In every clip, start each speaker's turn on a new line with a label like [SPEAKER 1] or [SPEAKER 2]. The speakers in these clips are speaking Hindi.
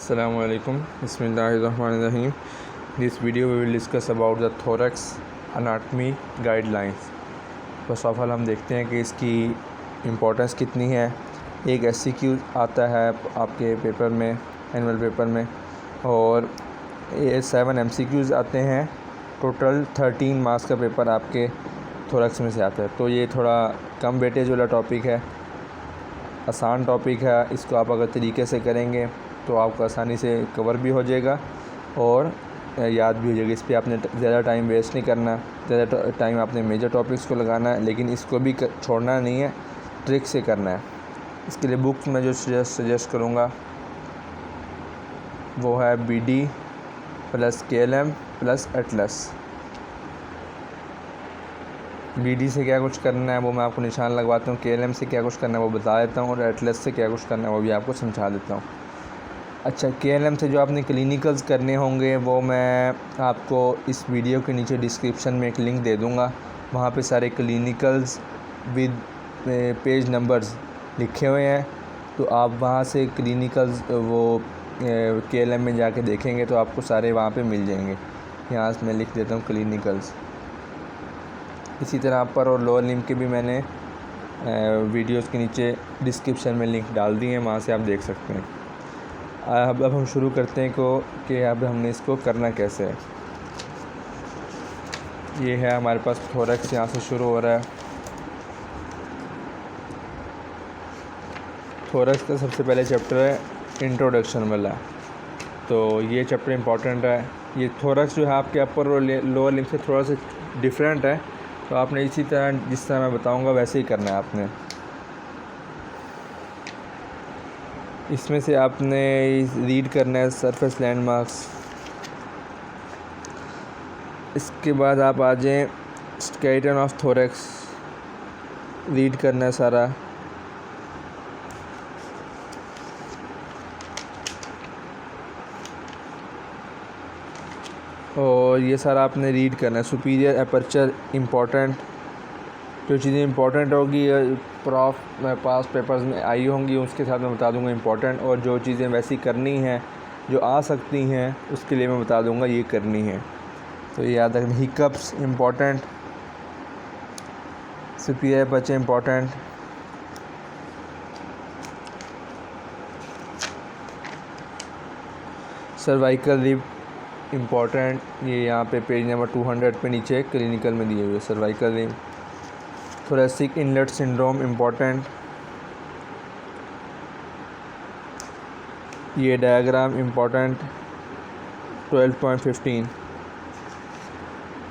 [SPEAKER 1] Assalamualaikum. Bismillahirrahmanirrahim. This video we will discuss about the thorax anatomy guidelines. First of all हम देखते हैं कि इसकी इम्पोर्टेंस कितनी है। एक SCQ आता है आपके पेपर में, एनुअल पेपर में, और 7 MCQs आते हैं। टोटल 13 मार्क्स का पेपर आपके थोरैक्स में से आता है। तो ये थोड़ा कम वेटेज वाला टॉपिक है, आसान टॉपिक है। इसको आप अगर तरीके से करेंगे तो आपको आसानी से कवर भी हो जाएगा और याद भी हो जाएगा। इस पर आपने ज़्यादा टाइम वेस्ट नहीं करना, ज़्यादा टाइम आपने मेजर टॉपिक्स को लगाना है, लेकिन इसको भी छोड़ना नहीं है, ट्रिक से करना है। इसके लिए बुक्स में जो सजेस्ट करूँगा वो है BD + KLM + एटलस। BD से क्या कुछ करना है वो मैं आपको निशान लगवाता हूँ, KLM से क्या कुछ करना है वो बता देता हूँ, और एटलस से क्या कुछ करना है वो भी आपको समझा देता हूँ। अच्छा, KLM से जो आपने क्लिनिकल्स करने होंगे वो मैं आपको इस वीडियो के नीचे डिस्क्रिप्शन में एक लिंक दे दूँगा। वहाँ पे सारे क्लिनिकल्स विद पेज नंबर्स लिखे हुए हैं, तो आप वहाँ से क्लिनिकल्स वो KLM में जाके देखेंगे तो आपको सारे वहाँ पे मिल जाएंगे। यहाँ से मैं लिख देता हूँ क्लिनिकल्स। इसी तरह अपर और लोअर लिम्ब के भी मैंने वीडियोस के नीचे डिस्क्रिप्शन में लिंक डाल दिए हैं, वहाँ से आप देख सकते हैं। अब हम शुरू करते हैं कि अब हमने इसको करना कैसे है। ये है हमारे पास थोरैक्स, यहाँ से शुरू हो रहा है। थोरैक्स का सबसे पहले चैप्टर है इंट्रोडक्शन वाला, तो ये चैप्टर इम्पॉर्टेंट है। ये थोरैक्स जो है आपके अपर और लोअर लिम्ब से थोड़ा सा डिफरेंट है, तो आपने इसी तरह जिस तरह मैं बताऊंगा वैसे ही करना है आपने। इसमें से आपने रीड करना है सरफेस लैंडमार्क्स। इसके बाद आप आ जाएँ स्केलेटन ऑफ थोरैक्स, रीड करना है सारा। और ये सारा आपने रीड करना है। सुपीरियर एपर्चर इम्पोर्टेंट, जो चीज़ें इंपॉर्टेंट होगी प्रॉफ पास पेपर्स में आई होंगी उसके साथ मैं बता दूंगा इंपॉर्टेंट, और जो चीज़ें वैसी करनी हैं जो आ सकती हैं उसके लिए मैं बता दूंगा ये करनी है। तो ये याद रखना। Hiccups important, superior aperture important, cervical rib important. ये यहाँ पे पेज नंबर 200 पे नीचे क्लिनिकल में दिए हुए cervical rib. Thoracic inlet syndrome important. ये diagram important 12.15।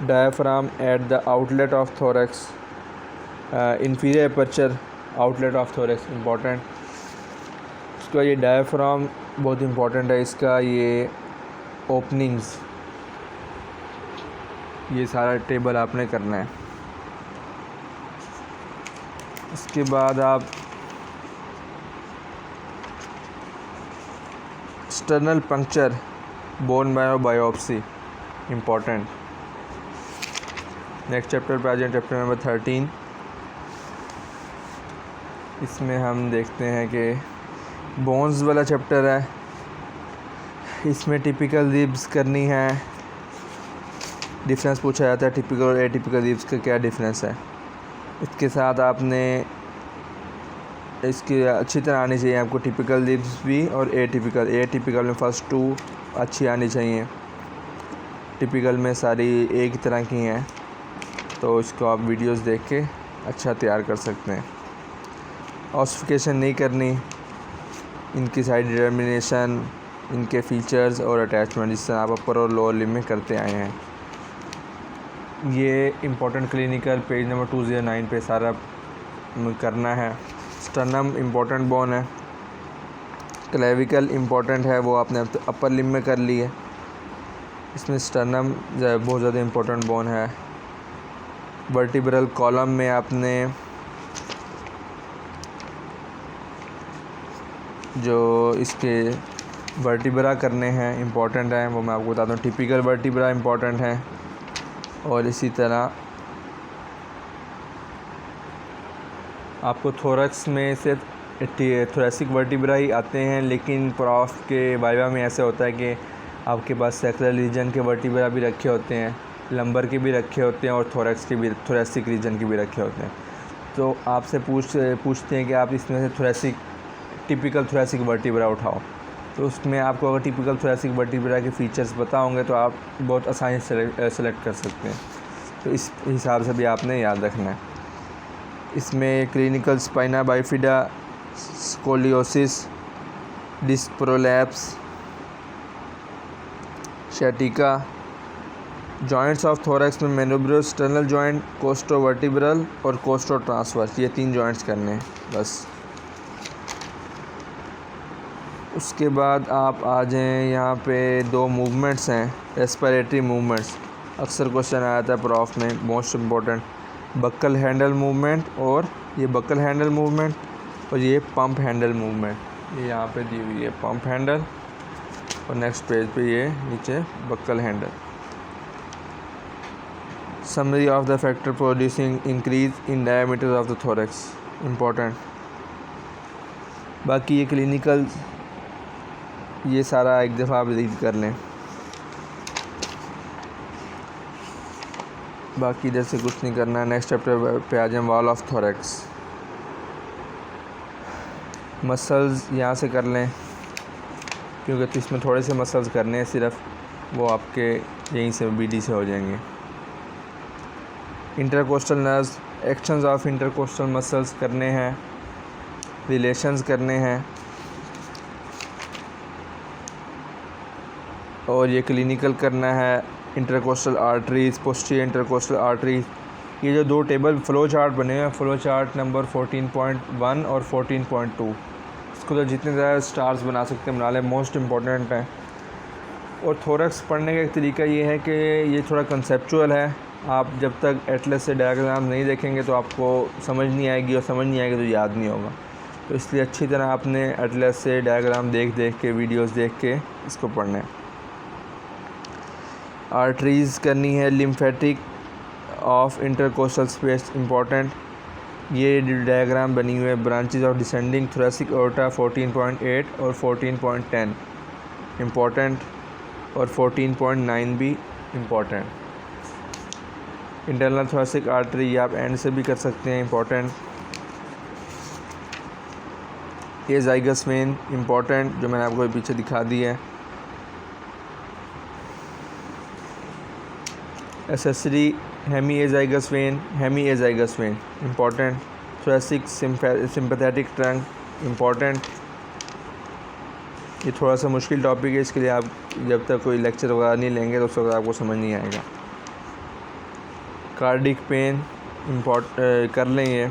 [SPEAKER 1] Diaphragm at the outlet of thorax, inferior aperture outlet of thorax important. उसका ये डायफ्राम बहुत इम्पॉर्टेंट है, इसका ये ओपनिंग्स, ये सारा टेबल आपने करना है। इसके बाद आप external puncture bone marrow biopsy important. Next chapter पे आ जाए, चैप्टर नंबर 13। इसमें हम देखते हैं कि बोन्स वाला चैप्टर है। इसमें टिपिकल रिब्स करनी है। डिफरेंस पूछा जाता है टिपिकल और एटिपिकल रिब्स का क्या डिफरेंस है। इसके साथ आपने इसकी अच्छी तरह आनी चाहिए आपको टिपिकल रिब्स भी और एटिपिकल में फर्स्ट 2 अच्छी आनी चाहिए। टिपिकल में सारी एक तरह की हैं, तो इसको आप वीडियोस देख के अच्छा तैयार कर सकते हैं। ऑसिफिकेशन नहीं करनी, इनकी साइड डिटर्मिनेशन, इनके फीचर्स और अटैचमेंट जिस तरह आप अपर और लोअर लिम्ब में करते आए हैं। ये इम्पोर्टेंट क्लिनिकल पेज नंबर 209 पे सारा करना है। स्टर्नम इम्पोर्टेंट बोन है। क्लेविकल इम्पोर्टेंट है, वो आपने अपर लिम्ब में कर ली है। इसमें स्टर्नम बहुत ज़्यादा इम्पोर्टेंट बोन है। वर्टिब्रल कॉलम में आपने जो इसके वर्टिब्रा करने हैं इम्पोर्टेंट हैं, वो मैं आपको बताता हूँ। टिपिकल वर्टिब्रा इम्पोर्टेंट हैं, और इसी तरह आपको थोरैक्स में से थोरेसिक वर्टिब्रा ही आते हैं, लेकिन प्रॉफ के वाइवा में ऐसा होता है कि आपके पास सैक्रल रीजन के वर्टिब्रा भी रखे होते हैं, लंबर के भी रखे होते हैं और थोरैक्स के भी, थोरेसिक रीजन के भी रखे होते हैं। तो आपसे पूछते हैं कि आप इसमें से टिपिकल थोरेसिक वर्टिब्रा उठाओ, तो उसमें आपको अगर टिपिकल थोरेसिक वर्टिब्रा के फ़ीचर्स पता होंगे तो आप बहुत आसानी से सेलेक्ट कर सकते हैं। तो इस हिसाब से भी आपने याद रखना है। इसमें clinical spina bifida, scoliosis, disc prolapse, sciatica, joints of thorax में मैनुब्रोस्टर्नल जॉइंट, कोस्टोवर्टिब्रल और कोस्टो ट्रांसवर्स, ये 3 जॉइंट्स करने हैं बस। उसके बाद आप आ जाएँ, यहाँ पे 2 मूवमेंट्स हैं, रेस्पिरेटरी मूवमेंट्स, अक्सर क्वेश्चन आया था प्रॉफ में, most important, bucket handle movement और ये बक्कल हैंडल मूवमेंट और ये पंप हैंडल मूवमेंट, ये यहाँ पे दी हुई है पंप हैंडल और नेक्स्ट पेज पे ये नीचे bucket handle. Summary of the factor producing increase in diameter of the thorax, important. बाकी ये क्लिनिकल, ये सारा एक दफ़ा आप रीड कर लें। बाकी इधर से कुछ नहीं करना है। नेक्स्ट चैप्टर पे आ जाए, वॉल ऑफ थोरैक्स। मसल्स यहाँ से कर लें क्योंकि तो इसमें थोड़े से मसल्स करने हैं सिर्फ, वो आपके यहीं से BD से हो जाएंगे। Intercostal nerves, actions of intercostal muscles करने हैं, रिलेशंस करने हैं और ये क्लिनिकल करना है। Intercostal arteries, posterior intercostal arteries, ये जो 2 टेबल फ़्लो चार्ट बने हैं, फ़्लो चार्ट नंबर 14.1 और 14.2, इसको तो जितने ज़्यादा स्टार्स बना सकते हैं बना लें, मोस्ट इम्पॉर्टेंट है। और थोरैक्स पढ़ने का एक तरीका ये है कि ये थोड़ा कंसेप्चुअल है, आप जब तक एटलस से डायग्राम नहीं देखेंगे तो आपको समझ नहीं आएगी, और समझ नहीं आएगी तो याद नहीं होगा। तो इसलिए अच्छी तरह आपने एटलस से डायग्राम देख के, वीडियोस देख के इसको पढ़ना है। आर्टरीज़ करनी है, lymphatic of intercostal space, important. ये डायग्राम बनी हुई है, branches of descending thoracic aorta 14.8 और 14.10 इम्पॉर्टेंट, और 14.9 भी इम्पॉर्टेंट। इंटरनल थोरेसिक आर्टरी ये आप एंड से भी कर सकते हैं, इम्पॉर्टेंट। ये ज़ाइगस वेन इम्पॉर्टेंट, जो मैंने आपको पीछे दिखा दी है। Accessory hemiazygos vein, hemiazygos vein important. Thoracic sympathetic trunk important. ये थोड़ा सा मुश्किल टॉपिक है, इसके लिए आप जब तक कोई लेक्चर वगैरह नहीं लेंगे तो उस वक्त आपको समझ नहीं आएगा। कार्डिक पेन कर लें ये।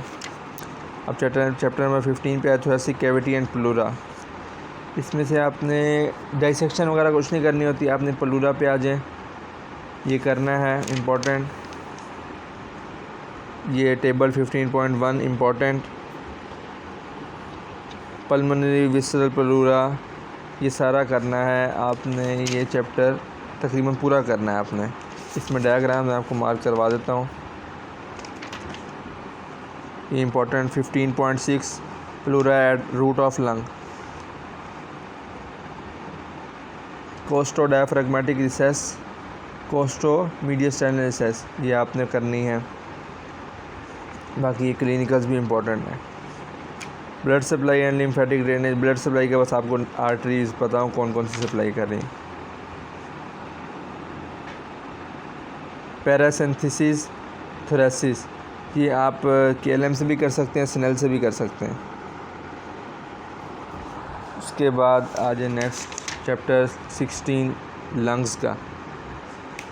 [SPEAKER 1] अब चैप्टर नंबर 15 पे है, थोरेसिक कैविटी एंड प्लूरा। इसमें से आपने डाइसेक्शन वगैरह कुछ नहीं करनी होती, आपने प्लूरा पे आ जाएँ, ये करना है, इम्पोर्टेंट। ये table 15.1 important. Pulmonary visceral pleura, ये सारा करना है आपने, ये चैप्टर तकरीबन पूरा करना है आपने। इसमें डायग्राम मैं आपको मार्क करवा देता हूँ। ये important 15.6 pleura at root of lung. Costodiaphragmatic recess, costomediastinal recess, ये आपने करनी है। बाकी ये क्लिनिकल्स भी इम्पोर्टेंट है। Blood supply and lymphatic drainage, blood supply के बस आपको आर्टरीज पता हो कौन कौन सी सप्लाई कर रही हैं। पैरासिंथेसिस थोरेसिस, ये आप KLM से भी कर सकते हैं, स्नेल से भी कर सकते हैं। उसके बाद आज नेक्स्ट चैप्टर 16 लंग्स का,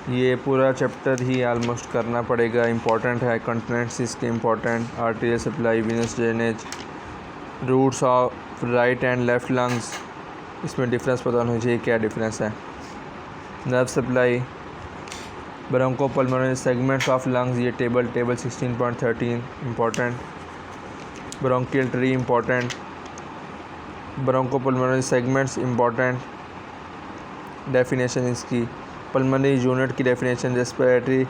[SPEAKER 1] ये पूरा चैप्टर ही आलमोस्ट करना पड़ेगा, इम्पॉर्टेंट है। कंटेंट्स इसके important, arterial supply, venous drainage, roots of right and left lungs, इसमें डिफरेंस पता होना चाहिए क्या डिफरेंस है। Nerve supply, bronchopulmonary segments of lungs, ये table 16.13 important. Bronchial tree important. Bronchopulmonary segments important, definition इसकी। पल्मोनरी यूनिट की डेफिनेशन, रेस्पिरेटरी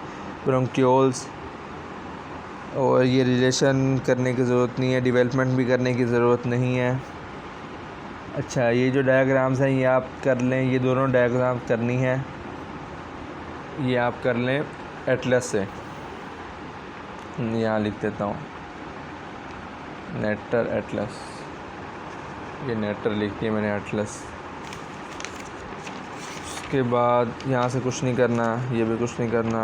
[SPEAKER 1] ब्रोंक्यूल्स और ये रिलेशन करने की ज़रूरत नहीं है, डेवलपमेंट भी करने की ज़रूरत नहीं है। अच्छा, ये जो डायग्राम्स हैं ये आप कर लें, ये दोनों डायग्राम करनी है, ये आप कर लें एटलस से। यहाँ लिख देता हूँ नेटर एटलस, ये नेटर लिख दिया मैंने एटलस। उसके बाद यहाँ से कुछ नहीं करना, ये भी कुछ नहीं करना,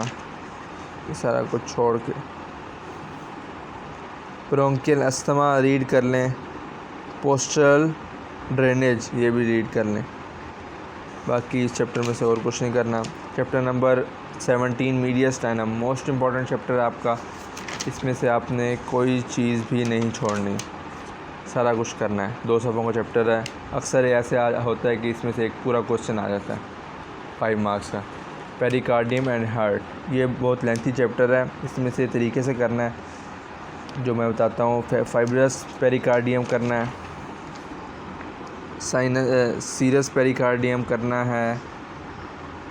[SPEAKER 1] ये सारा कुछ छोड़ के ब्रोंकियल अस्थमा रीड कर लें, पोस्टरल ड्रेनेज ये भी रीड कर लें। बाकी इस चैप्टर में से और कुछ नहीं करना। Chapter number 17 mediastinum, most important chapter आपका, इसमें से आपने कोई चीज़ भी नहीं छोड़नी, सारा कुछ करना है। 2 सफ़ों का चैप्टर है। अक्सर ऐसे होता है कि इसमें से एक पूरा क्वेश्चन आ जाता है 5 मार्क्स का। पेरिकार्डियम एंड हार्ट, ये बहुत लेंथी चैप्टर है, इसमें से तरीके से करना है जो मैं बताता हूँ। फाइब्रस पेरिकार्डियम करना है, सीरस पेरिकार्डियम करना है,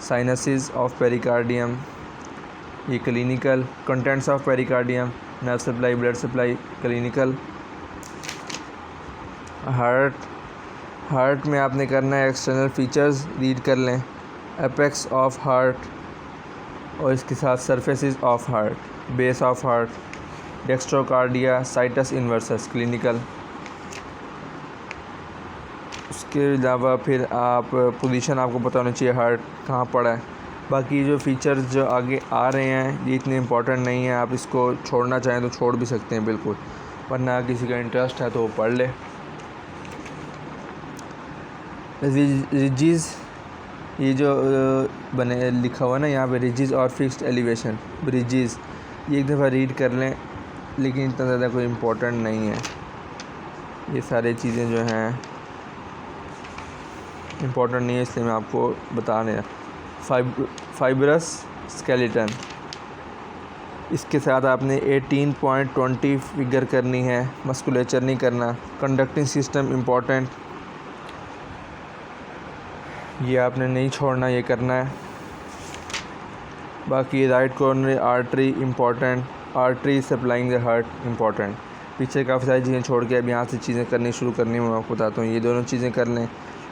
[SPEAKER 1] साइनसिस ऑफ पेरिकार्डियम, ये clinical contents of pericardium, nerve supply, blood supply, clinical. Heart में आपने करना है एक्सटर्नल फीचर्स रीड कर लें, एपेक्स ऑफ हार्ट और इसके साथ surfaces of heart, base of heart, dextrocardia, situs inversus, clinical. उसके अलावा फिर आप पोजीशन आपको पता होना चाहिए हार्ट कहाँ पड़ा है। बाकी जो फीचर्स जो आगे आ रहे हैं ये इतने इम्पोर्टेंट नहीं है, आप इसको छोड़ना चाहें तो छोड़ भी सकते हैं बिल्कुल, वरना किसी का इंटरेस्ट है तो वो पढ़ ले। रिजीज़, ये जो बने लिखा हुआ ना यहाँ पे रिजीज़ और फिक्स्ड एलिवेशन, ब्रिजेज़, ये एक दफ़ा रीड कर लें, लेकिन इतना ज़्यादा कोई इम्पोर्टेंट नहीं है। ये सारी चीज़ें जो हैं इम्पोर्टेंट नहीं है, इसलिए मैं आपको बता रहा हूँ। फाइब्रस स्केलेटन, इसके साथ आपने 18.20 फिगर करनी है, मस्कुलेचर नहीं करना। कंडक्टिंग सिस्टम इम्पोर्टेंट, ये आपने नहीं छोड़ना, ये करना है। बाकी right coronary artery important, artery supplying the heart important. पीछे काफ़ी सारी चीज़ें छोड़ के अब यहाँ से चीज़ें करनी शुरू करनी मैं आपको बताता हूँ। ये दोनों चीज़ें कर लें,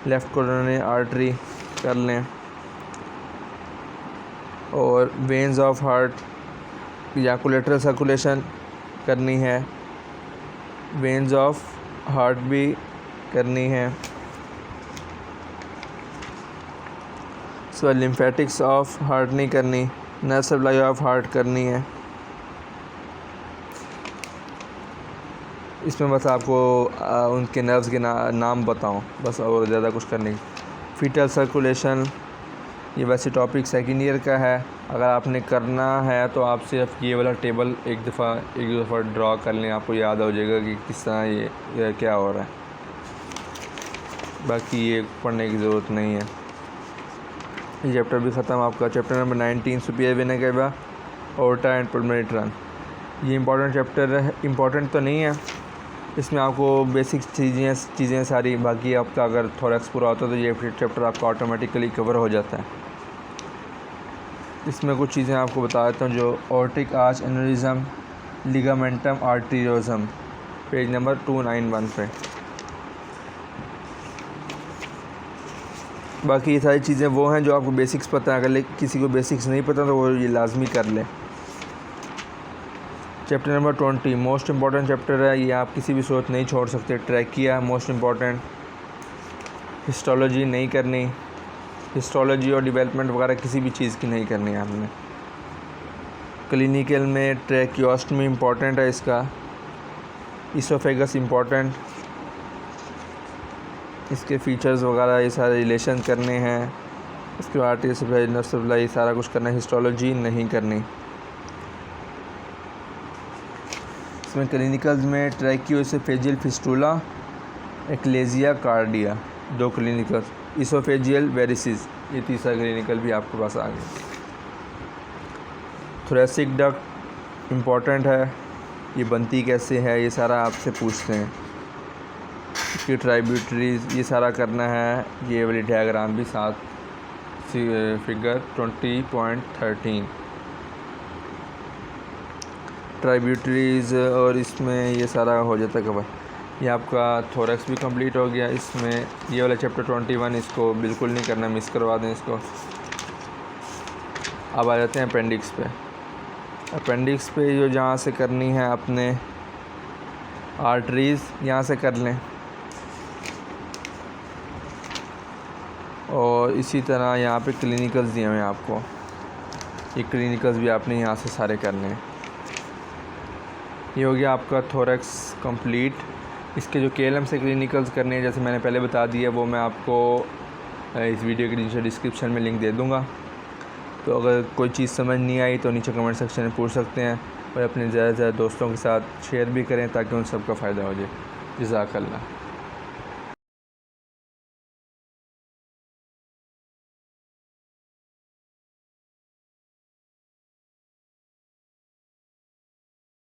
[SPEAKER 1] लेफ़्ट कोरोनरी आर्टरी कर लें और वेन्स ऑफ हार्ट या कोलेटरल सर्कुलेशन करनी है, वेन्स ऑफ हार्ट भी करनी है। लिम्फेटिक्स ऑफ हार्ट नहीं करनी, नर्व सप्लाई ऑफ हार्ट करनी है। इसमें बस आपको उनके नर्व्स के नाम बताऊं बस, और ज़्यादा कुछ करने। फीटल सर्कुलेशन, ये वैसे टॉपिक सेकेंड ईयर का है, अगर आपने करना है तो आप सिर्फ ये वाला टेबल एक दफ़ा ड्रॉ कर लें, आपको याद हो जाएगा कि किस तरह ये क्या हो रहा है। बाकी ये पढ़ने की ज़रूरत नहीं है। ये चैप्टर भी ख़त्म आपका। Chapter number 19 superior vena cava, aorta and pulmonary trunk, ये इंपॉर्टेंट चैप्टर है। इंपॉर्टेंट तो नहीं है, इसमें आपको बेसिक चीज़ें सारी, बाकी आपका अगर थोरैक्स पूरा होता तो ये चैप्टर आपका ऑटोमेटिकली कवर हो जाता है। इसमें कुछ चीज़ें आपको बता देता हूँ, जो aortic arch aneurysm, ligamentum arteriosum, page number 291 पे। बाकी ये सारी चीज़ें वो हैं जो आपको बेसिक्स पता है, अगर किसी को बेसिक्स नहीं पता तो वो ये लाजमी कर ले। Chapter number 20 most important chapter है, ये आप किसी भी सूरत नहीं छोड़ सकते। ट्रैकिया मोस्ट इम्पॉर्टेंट, हिस्टोलॉजी नहीं करनी, हिस्टोलॉजी और डेवलपमेंट वगैरह किसी भी चीज़ की नहीं करनी है आपने। क्लिनिकल में ट्रैकियोस्टमी इम्पॉर्टेंट है इसका, इसोफेगस इम्पॉर्टेंट, इसके फीचर्स वगैरह ये सारे रिलेशन करने हैं। इसके बाद आर्टरी सप्लाई, नर्व सप्लाई, सारा कुछ करना है, हिस्टोलॉजी नहीं करनी। इसमें क्लिनिकल्स में ट्रैकियोइसोफेजियल फिस्टुला, एक्लेजिया कार्डिया, 2 क्लिनिकल, इसोफेजियल वेरिसिस, ये तीसरा क्लिनिकल भी आपके पास आ गया। थोरेसिक डक्ट इम्पॉर्टेंट है, ये बनती कैसे है ये सारा आपसे पूछते हैं। इसकी ट्राइब्यूटरीज ये सारा करना है, ये वाली डायग्राम भी साथ, फिगर 20.13। ट्राइब्यूटरीज़ और इसमें ये सारा हो जाता है कवर। ये आपका थोरैक्स भी कंप्लीट हो गया। इसमें ये वाला चैप्टर 21 इसको बिल्कुल नहीं करना, मिस करवा दें इसको। अब आ जाते हैं अपेंडिक्स पे। अपेंडिक्स पे जो जहाँ से करनी है अपने आर्टरीज़ यहाँ से कर लें, और इसी तरह यहाँ पे क्लिनिकल्स दिए हुए हैं आपको। ये क्लिनिकल्स भी आपने यहाँ से सारे करने हैं। ये हो गया आपका थोरैक्स कंप्लीट। इसके जो KLM से क्लिनिकल्स करने हैं, जैसे मैंने पहले बता दिया, वो मैं आपको इस वीडियो के नीचे डिस्क्रिप्शन में लिंक दे दूँगा। तो अगर कोई चीज़ समझ नहीं आई तो नीचे कमेंट सेक्शन में पूछ सकते हैं, और अपने ज़्यादा से ज़्यादा दोस्तों के साथ शेयर भी करें ताकि उन सबका फ़ायदा हो जाए। जज़ाकल्लाह।